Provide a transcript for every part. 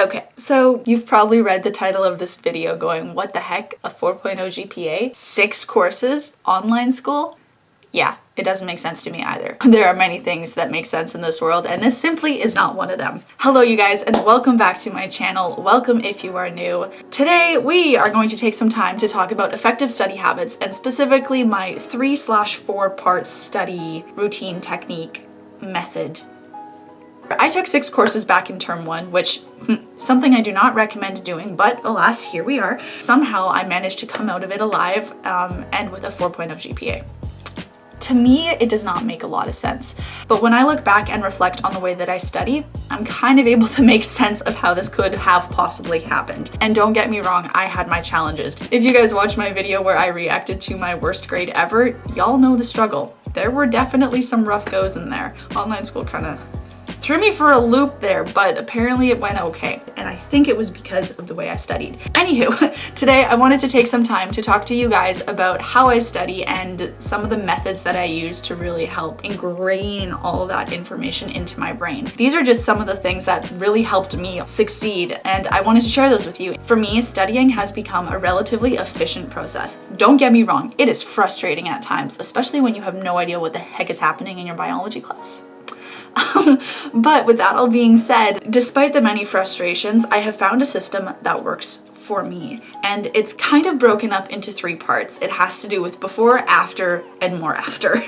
Okay, so you've probably read the title of this video going, what the heck, a 4.0 GPA, 6 courses, online school? Yeah, it doesn't make sense to me either. There are many things that make sense in this world, and this simply is not one of them. Hello you guys, and welcome back to my channel. Welcome if you are new. Today, we are going to take some time to talk about effective study habits, and specifically my 3/4 part study routine technique method. I took 6 courses back in term 1, which something I do not recommend doing, but alas, here we are. Somehow I managed to come out of it alive and with a 4.0 GPA. To me, it does not make a lot of sense. But when I look back and reflect on the way that I study, I'm kind of able to make sense of how this could have possibly happened. And don't get me wrong, I had my challenges. If you guys watched my video where I reacted to my worst grade ever, y'all know the struggle. There were definitely some rough goes in there. Online school kind of threw me for a loop there, but apparently it went okay. And I think it was because of the way I studied. Anywho, today I wanted to take some time to talk to you guys about how I study and some of the methods that I use to really help ingrain all of that information into my brain. These are just some of the things that really helped me succeed, and I wanted to share those with you. For me, studying has become a relatively efficient process. Don't get me wrong, it is frustrating at times, especially when you have no idea what the heck is happening in your biology class. But with that all being said, despite the many frustrations, I have found a system that works for me, and it's kind of broken up into 3 parts. It has to do with before, after, and more after.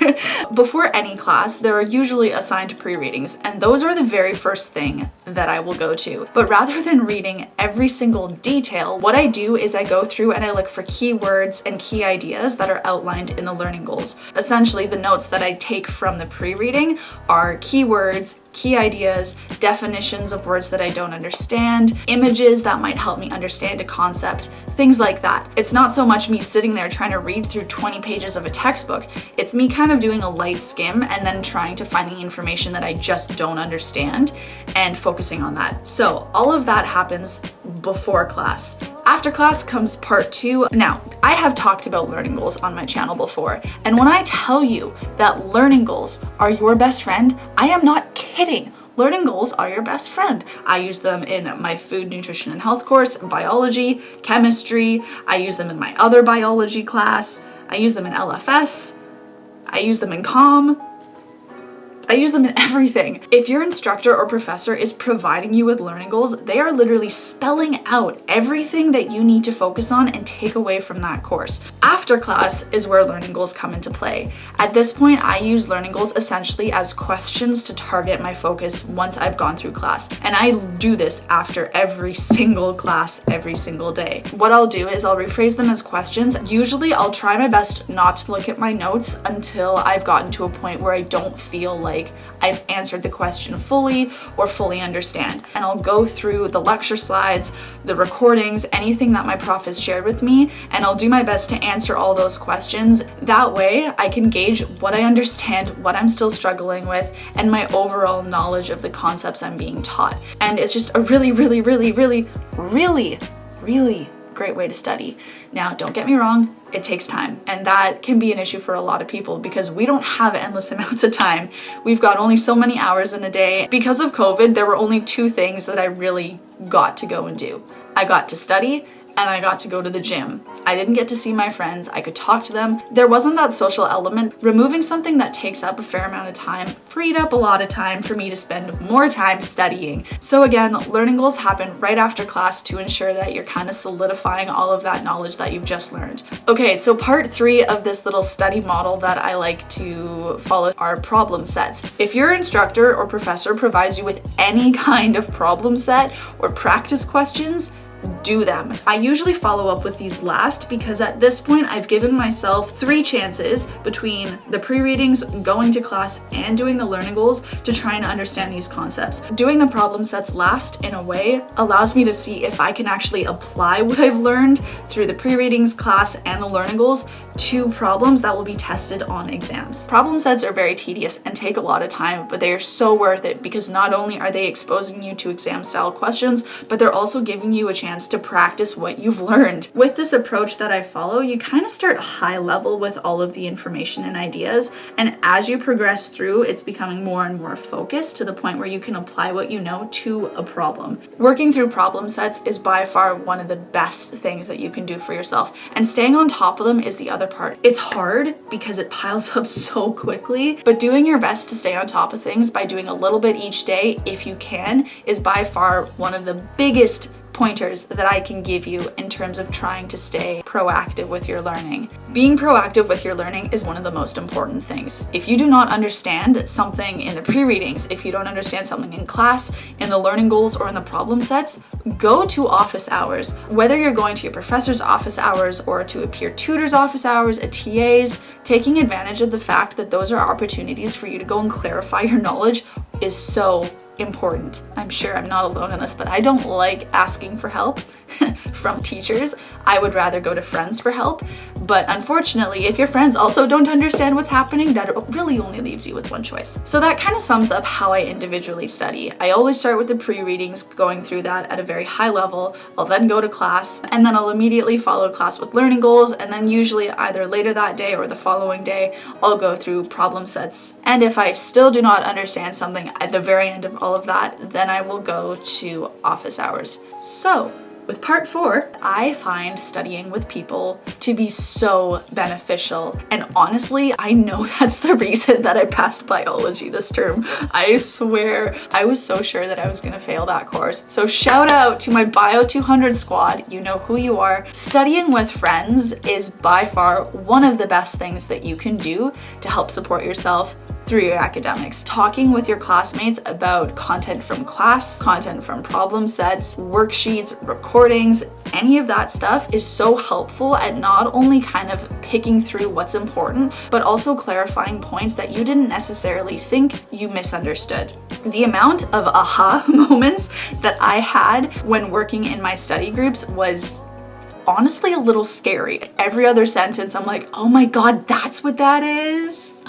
Before any class, there are usually assigned pre-readings, and those are the very first thing that I will go to. But rather than reading every single detail, what I do is I go through and I look for keywords and key ideas that are outlined in the learning goals. Essentially, the notes that I take from the pre-reading are keywords, key ideas, definitions of words that I don't understand, images that might help me understand a concept, things like that. It's not so much me sitting there trying to read through 20 pages of a textbook. It's me kind of doing a light skim and then trying to find the information that I just don't understand and focusing on that. So all of that happens before class. After class comes part 2. Now, I have talked about learning goals on my channel before, and when I tell you that learning goals are your best friend, I am not kidding. Learning goals are your best friend. I use them in my food, nutrition, and health course, biology, chemistry. I use them in my other biology class. I use them in LFS. I use them in comm. I use them in everything. If your instructor or professor is providing you with learning goals, they are literally spelling out everything that you need to focus on and take away from that course. After class is where learning goals come into play. At this point, I use learning goals essentially as questions to target my focus once I've gone through class. And I do this after every single class, every single day. What I'll do is I'll rephrase them as questions. Usually I'll try my best not to look at my notes until I've gotten to a point where I don't feel like I've answered the question fully or fully understand. And I'll go through the lecture slides, the recordings, anything that my prof has shared with me, and I'll do my best to answer all those questions. That way I can gauge what I understand, what I'm still struggling with, and my overall knowledge of the concepts I'm being taught. And it's just a really great way to study. Now, don't get me wrong, it takes time, and that can be an issue for a lot of people because we don't have endless amounts of time. We've got only so many hours in a day. Because of COVID, there were only 2 things that I really got to go and do. I got to study and I got to go to the gym. I didn't get to see my friends. I could talk to them. There wasn't that social element. Removing something that takes up a fair amount of time freed up a lot of time for me to spend more time studying. So again, learning goals happen right after class to ensure that you're kind of solidifying all of that knowledge that you've just learned. Okay, so part 3 of this little study model that I like to follow are problem sets. If your instructor or professor provides you with any kind of problem set or practice questions, do them. I usually follow up with these last because at this point I've given myself 3 chances between the pre-readings, going to class, and doing the learning goals to try and understand these concepts. Doing the problem sets last in a way allows me to see if I can actually apply what I've learned through the pre-readings, class, and the learning goals to problems that will be tested on exams. Problem sets are very tedious and take a lot of time, but they are so worth it because not only are they exposing you to exam style questions, but they're also giving you a chance to practice what you've learned. With this approach that I follow, you kind of start high level with all of the information and ideas, and as you progress through, it's becoming more and more focused to the point where you can apply what you know to a problem. Working through problem sets is by far one of the best things that you can do for yourself, and staying on top of them is the other part. It's hard because it piles up so quickly, but doing your best to stay on top of things by doing a little bit each day, if you can, is by far one of the biggest pointers that I can give you in terms of trying to stay proactive with your learning. Being proactive with your learning is one of the most important things. If you do not understand something in the pre-readings, if you don't understand something in class, in the learning goals, or in the problem sets, go to office hours. Whether you're going to your professor's office hours or to a peer tutor's office hours, a TA's, taking advantage of the fact that those are opportunities for you to go and clarify your knowledge is so important. I'm sure I'm not alone in this, but I don't like asking for help from teachers. I would rather go to friends for help. But unfortunately, if your friends also don't understand what's happening, that really only leaves you with one choice. So that kind of sums up how I individually study. I always start with the pre-readings, going through that at a very high level. I'll then go to class, and then I'll immediately follow class with learning goals, and then usually either later that day or the following day, I'll go through problem sets. And if I still do not understand something at the very end of all of that, then I will go to office hours. So, with part 4, I find studying with people to be so beneficial. And honestly, I know that's the reason that I passed biology this term. I swear, I was so sure that I was gonna fail that course. So shout out to my Bio 200 squad, you know who you are. Studying with friends is by far one of the best things that you can do to help support yourself through your academics. Talking with your classmates about content from class, content from problem sets, worksheets, recordings, any of that stuff is so helpful at not only kind of picking through what's important, but also clarifying points that you didn't necessarily think you misunderstood. The amount of aha moments that I had when working in my study groups was honestly a little scary. Every other sentence, I'm like, oh my God, that's what that is.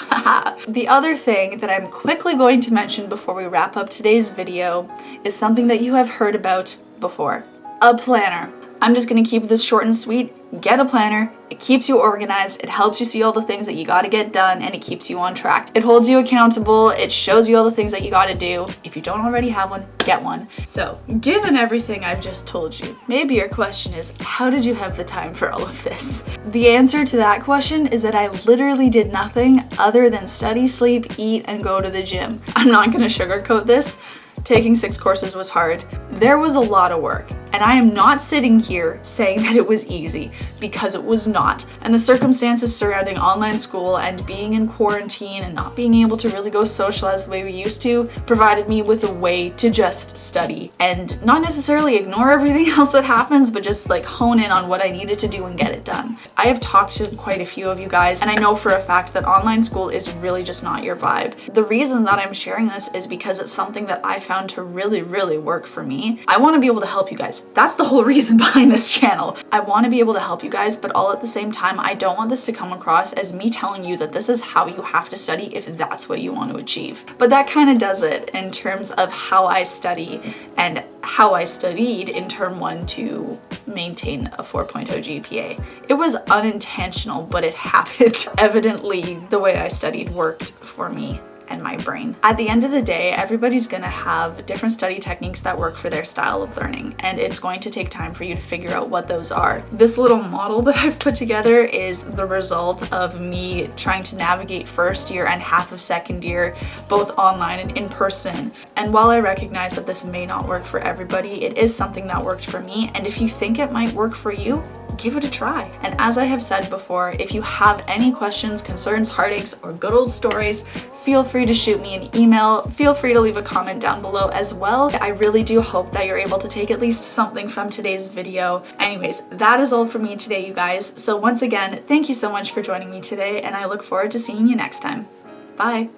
The other thing that I'm quickly going to mention before we wrap up today's video is something that you have heard about before. A planner. I'm just gonna keep this short and sweet. Get a planner. It keeps you organized. It helps you see all the things that you gotta get done, and it keeps you on track. It holds you accountable. It shows you all the things that you gotta do. If you don't already have one, get one. So, given everything I've just told you, maybe your question is, how did you have the time for all of this? The answer to that question is that I literally did nothing other than study, sleep, eat, and go to the gym. I'm not gonna sugarcoat this. Taking 6 courses was hard. There was a lot of work, and I am not sitting here saying that it was easy, because it was not. And the circumstances surrounding online school and being in quarantine and not being able to really go socialize the way we used to provided me with a way to just study and not necessarily ignore everything else that happens, but just like hone in on what I needed to do and get it done. I have talked to quite a few of you guys, and I know for a fact that online school is really just not your vibe. The reason that I'm sharing this is because it's something that I found to really work for me. I want to be able to help you guys. That's the whole reason behind this channel. I want to be able to help you guys, but all at the same time, I don't want this to come across as me telling you that this is how you have to study if that's what you want to achieve. But that kind of does it in terms of how I study and how I studied in term 1 to maintain a 4.0 GPA. It was unintentional, but it happened. Evidently, the way I studied worked for me and my brain. At the end of the day, everybody's gonna have different study techniques that work for their style of learning, and it's going to take time for you to figure out what those are. This little model that I've put together is the result of me trying to navigate first year and half of second year, both online and in person. And while I recognize that this may not work for everybody, it is something that worked for me, and if you think it might work for you, give it a try. And as I have said before, if you have any questions, concerns, heartaches, or good old stories, feel free to shoot me an email. Feel free to leave a comment down below as well. I really do hope that you're able to take at least something from today's video. Anyways, that is all for me today, you guys. So once again, thank you so much for joining me today, and I look forward to seeing you next time. Bye.